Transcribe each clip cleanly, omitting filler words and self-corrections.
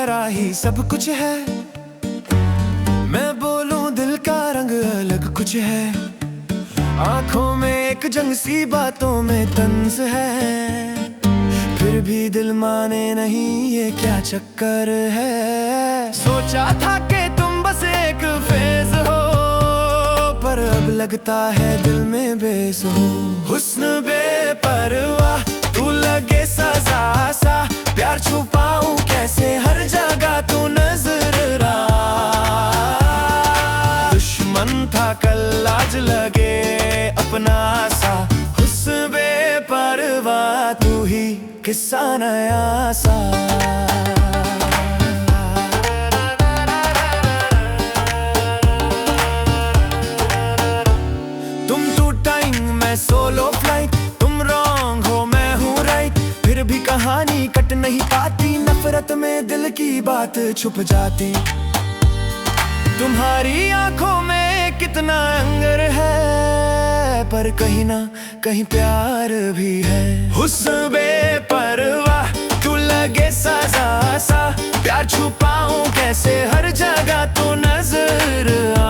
गहरा ही सब कुछ है। मैं बोलूं दिल का रंग अलग कुछ है। आंखों में एक जंग सी बातों में तंज है। फिर भी दिल माने नहीं ये क्या चक्कर है। सोचा था कि तुम बस एक फेज हो, पर अब लगता है दिल में बेस हो। हुस्न बेपरवाह तू लगे सजा सा, प्यार छुपाऊं कैसे हर जगह तू नजर आ। दुश्मन था कल आज लगे अपना सा। हुस्न बेपरवाह तू ही किस्सा नया सा। तुम टू टाइम मैं सोलो फ्लाइट, तुम रॉन्ग हो मैं हूँ राइट। फिर भी कहानी कट नहीं पाती, नफरत में दिल की बात छुप जाती। तुम्हारी आंखों में कितना अंगर है, पर कहीं ना कहीं प्यार भी है। हुस्न बेपरवाह तू लगे सजा सा, प्यार छुपाऊं कैसे हर जगह तू नजर आ।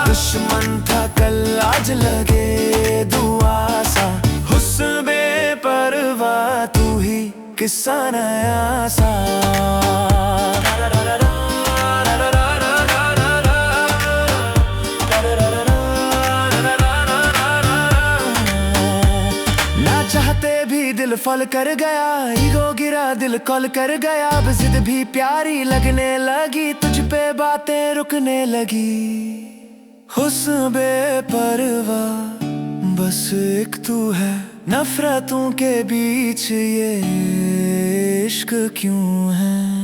दुश्मन था कल आज लगे दुआ सा। हुस्न बेपरवाह तू ही किस्सा नया सा। चाहते भी दिल फल कर गया, ईगो गिरा दिल कॉल कर गया। अब जिद भी प्यारी लगने लगी, तुझ पे बातें रुकने लगी। हुस्न बेपरवाह बस एक तू है, नफरतों के बीच ये इश्क क्यों है।